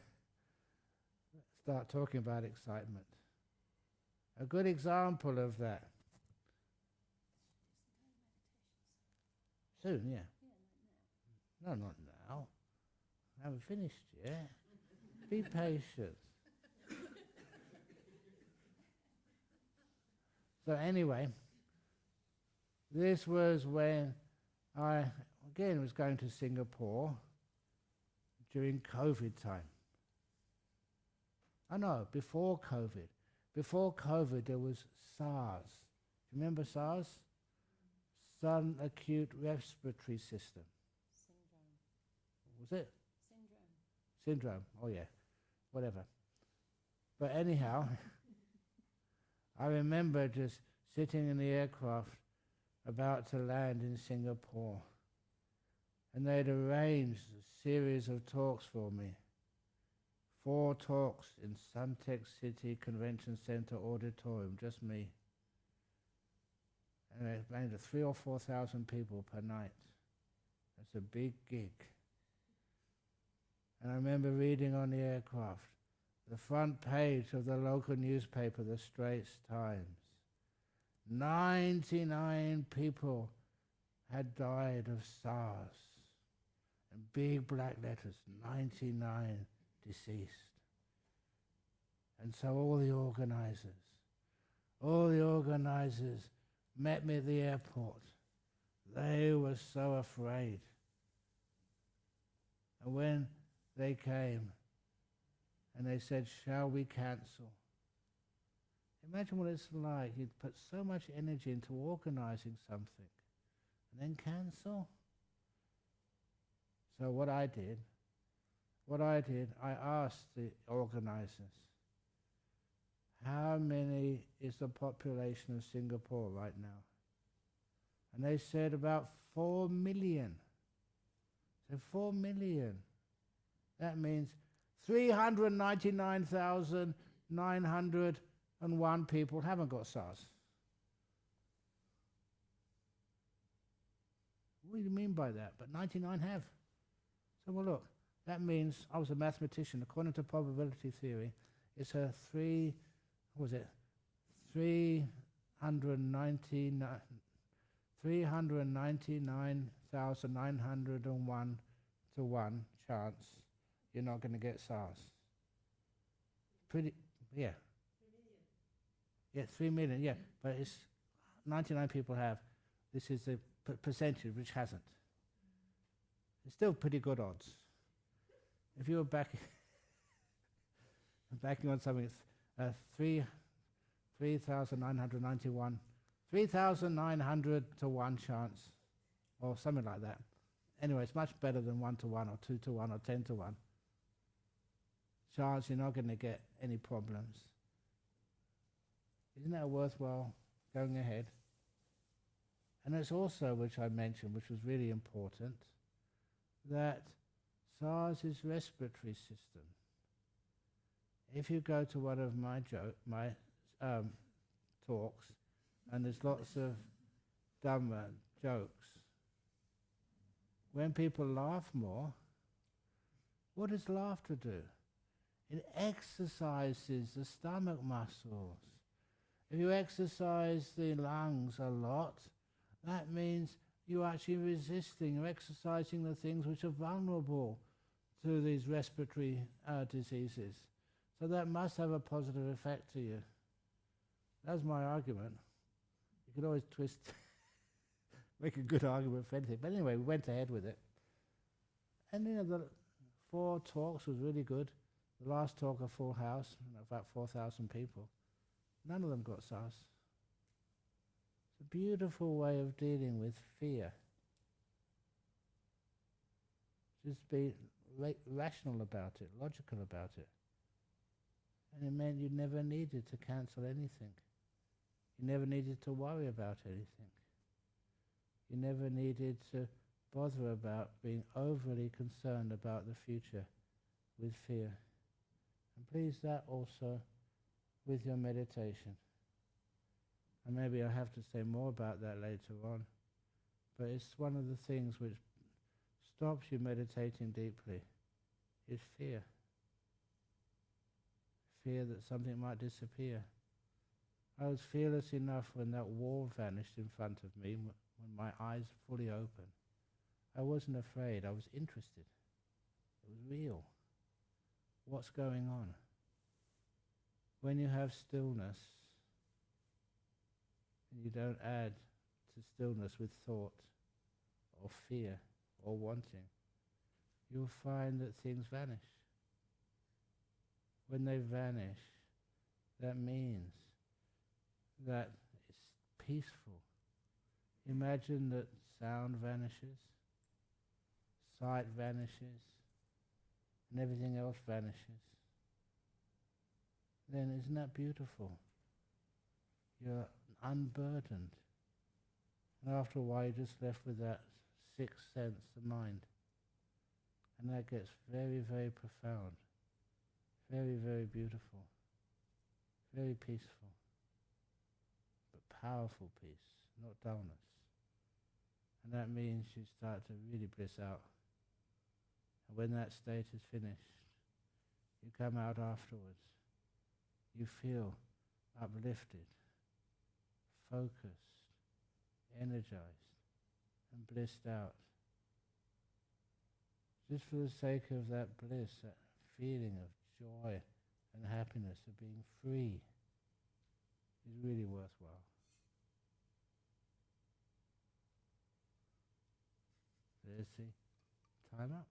start talking about excitement, a good example of that. Soon, yeah. No, not now. I haven't finished yet. Be patient. So anyway, this was when I, again, was going to Singapore during COVID time. Oh no, before COVID. Before COVID there was SARS. Do you remember SARS? Sudden Acute Respiratory System. Syndrome. Was it? Syndrome. Oh yeah, whatever. But anyhow, I remember just sitting in the aircraft about to land in Singapore, and they'd arranged a series of talks for me. 4 talks in Suntec City Convention Center Auditorium, just me. And they planned 3,000 or 4,000 people per night. That's a big gig. And I remember reading on the aircraft, the front page of the local newspaper, the Straits Times. 99 people had died of SARS. And big black letters, 99 deceased. And so all the organizers met me at the airport. They were so afraid. And when they came and they said, shall we cancel? Imagine what it's like. You'd put so much energy into organizing something and then cancel. So what I did, I asked the organizers, how many is the population of Singapore right now? And they said about 4 million. So 4 million. That means 399,901 people haven't got SARS. What do you mean by that? But 99 have. So well look, that means, I was a mathematician, according to probability theory, it's a 399,901 to 1 chance you're not going to get SARS. Pretty, yeah. 3 million. Yeah, 3 million, yeah. But it's 99 people have. This is the percentage which hasn't. It's still pretty good odds. If you were backing on something, 3,991, 3,900 to 1 chance, or something like that. Anyway, it's much better than 1 to 1 or 2 to 1 or 10 to 1. Chance you're not going to get any problems. Isn't that worthwhile going ahead? And it's also, which I mentioned, which was really important, that SARS is respiratory system. If you go to one of my talks, and there's lots of Dhamma jokes, when people laugh more, what does laughter do? It exercises the stomach muscles. If you exercise the lungs a lot, that means you're actually resisting, you're exercising the things which are vulnerable to these respiratory diseases. So that must have a positive effect to you. That's my argument. You could always twist, make a good argument for anything. But anyway, we went ahead with it. And the 4 talks was really good. The last talk, a full house, about 4,000 people. None of them got SARS. It's a beautiful way of dealing with fear. Just be rational about it, logical about it. And it meant you never needed to cancel anything. You never needed to worry about anything. You never needed to bother about being overly concerned about the future with fear. And please that also with your meditation. And maybe I'll have to say more about that later on. But it's one of the things which stops you meditating deeply is fear. Fear that something might disappear. I was fearless enough when that wall vanished in front of me, when my eyes fully open. I wasn't afraid, I was interested. It was real. What's going on? When you have stillness, and you don't add to stillness with thought, or fear, or wanting, you'll find that things vanish. When they vanish, that means that it's peaceful. Imagine that sound vanishes, sight vanishes, and everything else vanishes. Then isn't that beautiful? You're unburdened. And after a while you're just left with that sixth sense, the mind. And that gets very, very profound. Very, very beautiful. Very peaceful. But powerful peace, not dullness. And that means you start to really bliss out. And when that state is finished, you come out afterwards. You feel uplifted, focused, energized, and blissed out. Just for the sake of that bliss, that feeling of joy and happiness of being free is really worthwhile. There's the time up.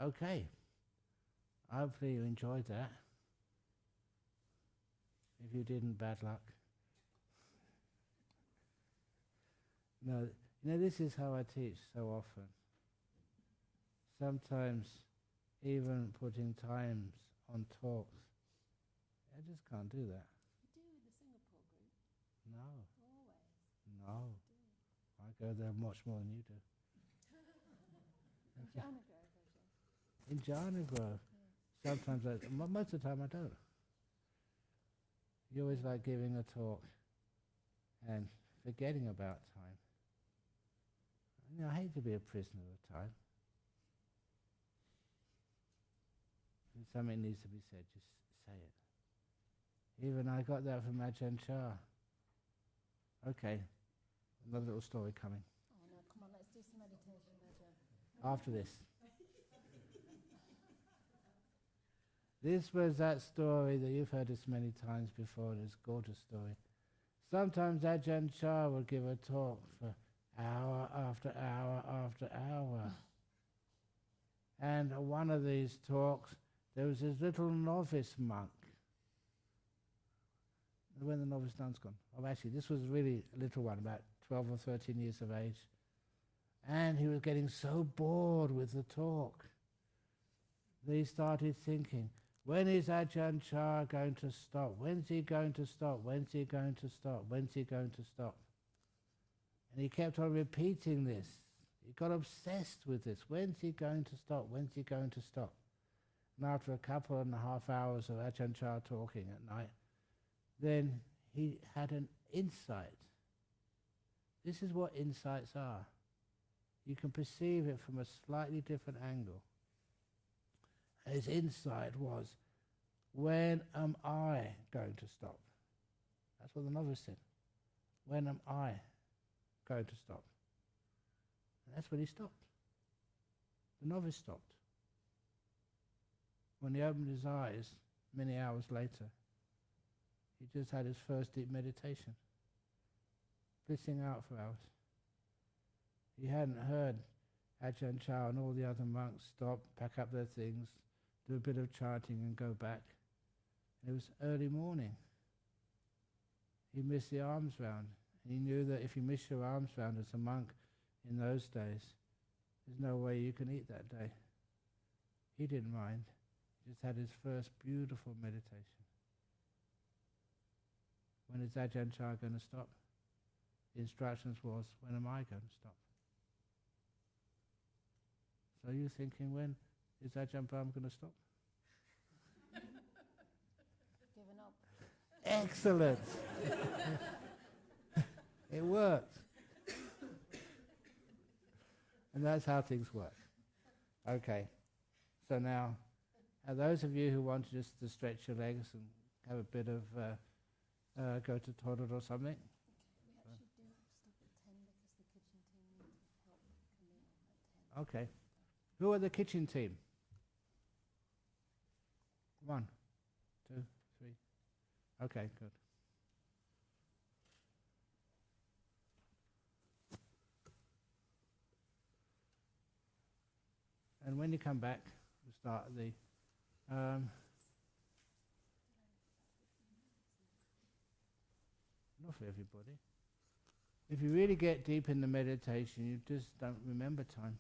Okay. Hopefully you enjoyed that. If you didn't, bad luck. No, this is how I teach so often. Sometimes even putting times on talks, I just can't do that. You do with the Singapore group? No. Always? No. I go there much more than you do. Jhana Grove, actually. In Jhana Grove. Yeah. Sometimes, most of the time I don't. You always like giving a talk and forgetting about time. I hate to be a prisoner of time. If something needs to be said, just say it. Even I got that from Ajahn Chah. Okay, another little story coming. Oh no, come on, let's do some meditation, Ajahn. After this. This was that story that you've heard this many times before, this gorgeous story. Sometimes Ajahn Chah would give a talk for hour after hour after hour. And one of these talks, there was this little novice monk. When the novice nun's gone. Oh, actually, this was really a little one, about 12 or 13 years of age. And he was getting so bored with the talk that he started thinking, when is Ajahn Chah going to stop? When's he going to stop? When's he going to stop? When's he going to stop? And he kept on repeating this. He got obsessed with this. When's he going to stop? When's he going to stop? And after a couple and a half hours of Ajahn Chah talking at night, then he had an insight. This is what insights are. You can perceive it from a slightly different angle. His insight was, when am I going to stop? That's what the novice said. When am I going to stop? And that's when he stopped. The novice stopped. When he opened his eyes, many hours later, he just had his first deep meditation, blissing out for hours. He hadn't heard Ajahn Chah and all the other monks stop, pack up their things, do a bit of chanting and go back. It was early morning. He missed the alms round. And he knew that if you miss your alms round as a monk in those days, there's no way you can eat that day. He didn't mind. He just had his first beautiful meditation. When is Ajahn Chah going to stop? The instructions was, when am I going to stop? So you're thinking, when is Ajahn Brahm going to stop? Given up. Excellent. It works. And that's how things work. Okay. So now, those of you who want just to stretch your legs and have a bit of go to the toilet or something. We actually do stop at 10 because the kitchen team need to help Camille at 10. Okay. Who are the kitchen team? 1, 2, 3. Okay, good. And when you come back, we'll start the not for everybody. If you really get deep in the meditation, you just don't remember time.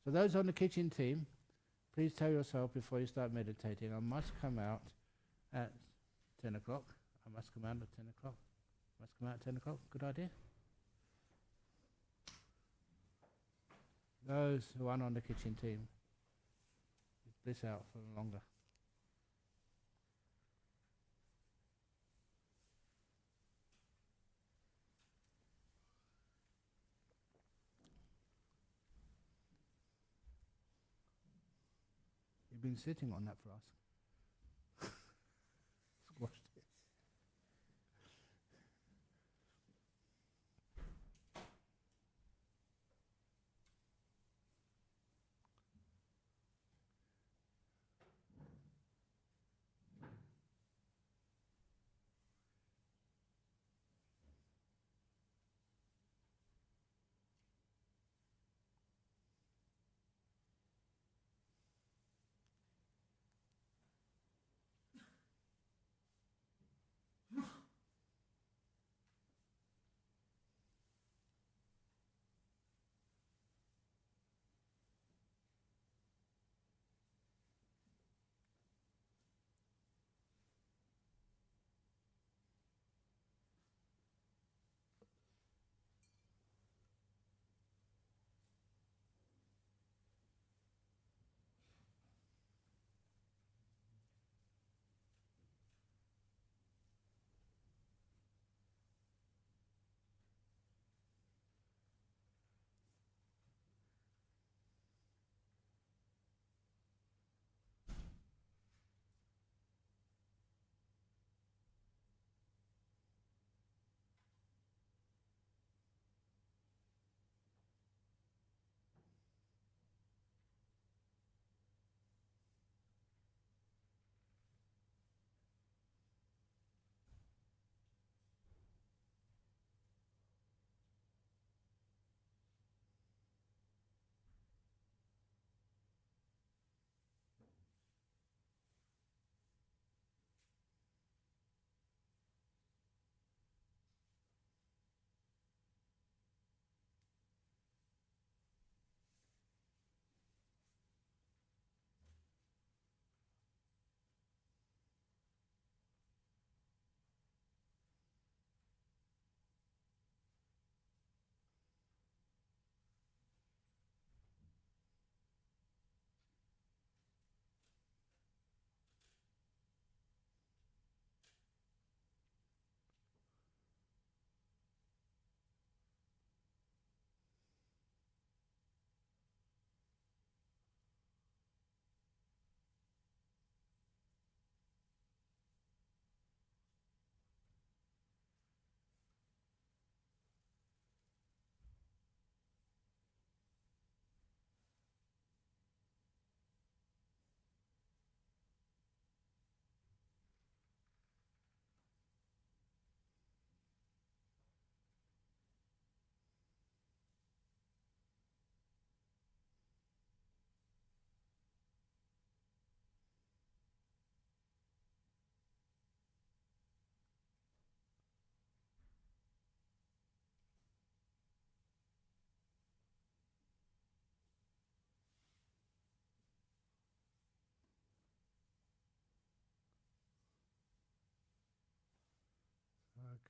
So those on the kitchen team, please tell yourself before you start meditating, I must come out at 10 o'clock. I must come out at 10 o'clock. I must come out at 10 o'clock. Good idea? Those who aren't on the kitchen team, bliss out for longer. You've been sitting on that for us. Squashed it.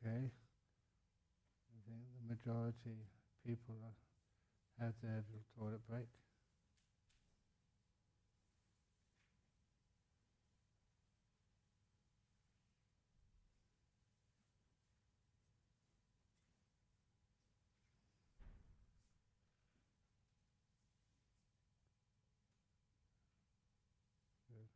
Okay. I think the majority people have their little toilet break. Good.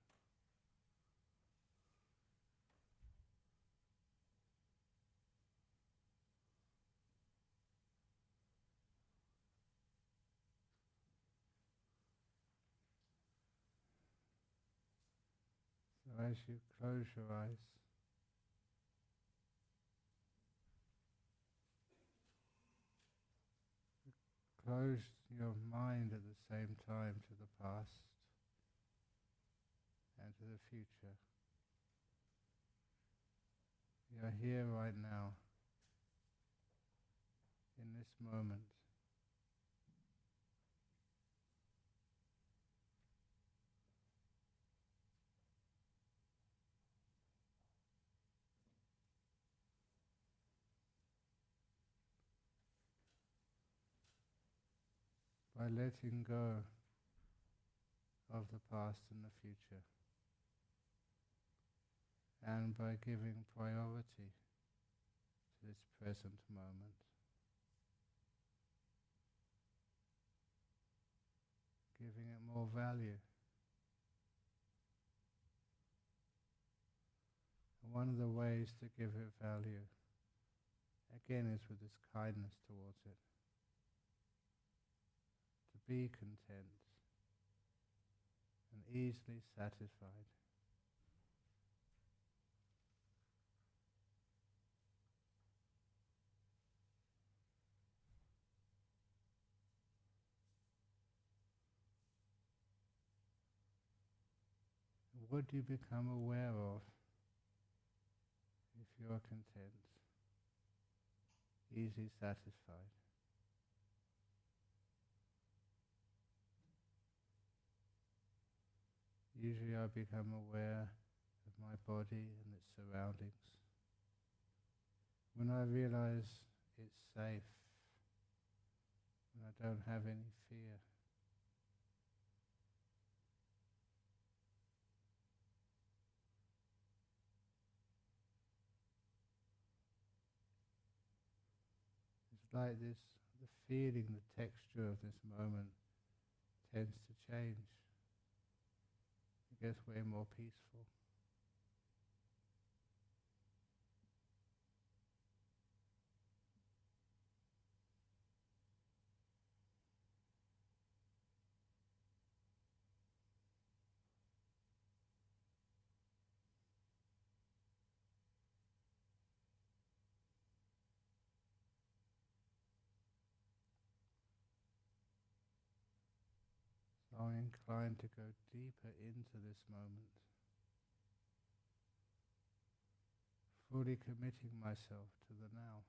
So as you close your eyes, close your mind at the same time to the past and to the future. You're here right now, in this moment. By letting go of the past and the future, and by giving priority to this present moment. Giving it more value. And one of the ways to give it value, again, is with this kindness towards it. To be content and easily satisfied. What do you become aware of if you're content, easily satisfied? Usually I become aware of my body and its surroundings. When I realize it's safe, when I don't have any fear, it's like this, the feeling, the texture of this moment tends to change. It gets way more peaceful. So I'm inclined to go deeper into this moment, fully committing myself to the now.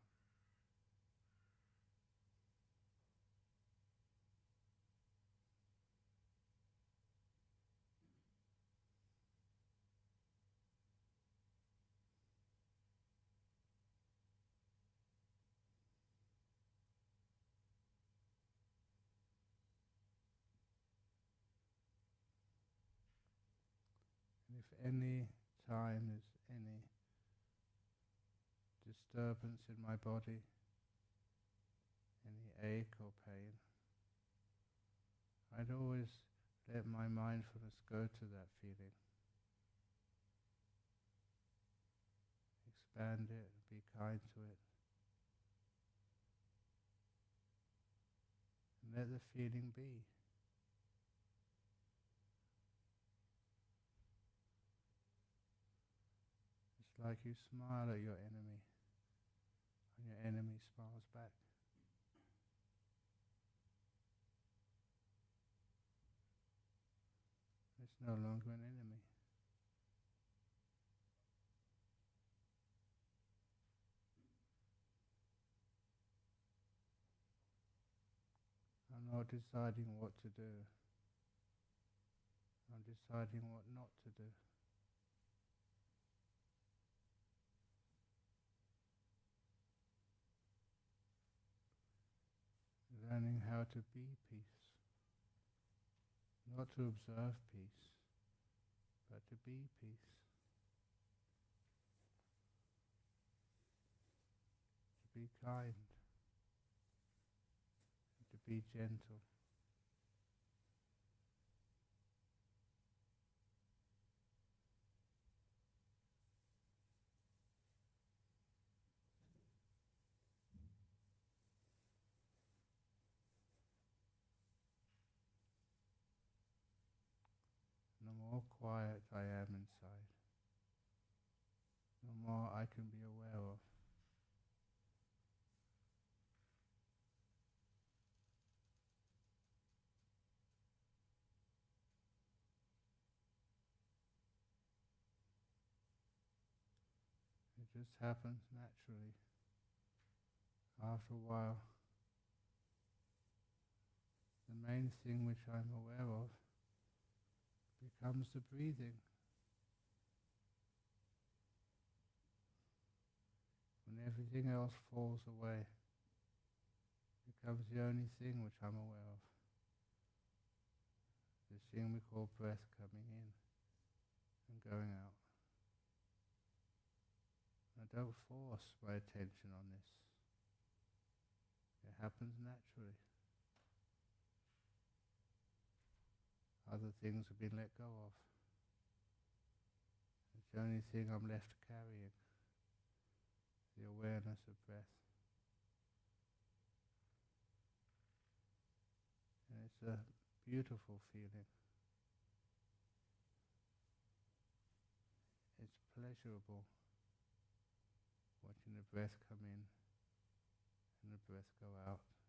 And if any time there's any disturbance in my body, any ache or pain, I'd always let my mindfulness go to that feeling. Expand it, be kind to it. And let the feeling be. It's like you smile at your enemy, and your enemy smiles back. It's no longer an enemy. I'm not deciding what to do. I'm deciding what not to do. how to be peace. Not to observe peace, but to be peace. To be kind. To be gentle. The more quiet I am inside, the more I can be aware of. It just happens naturally. After a while, the main thing which I'm aware of becomes the breathing. When everything else falls away, it becomes the only thing which I'm aware of. This thing we call breath coming in and going out. I don't force my attention on this. It happens naturally. Other things have been let go of. It's the only thing I'm left carrying, the awareness of breath. And it's a beautiful feeling. It's pleasurable watching the breath come in and the breath go out.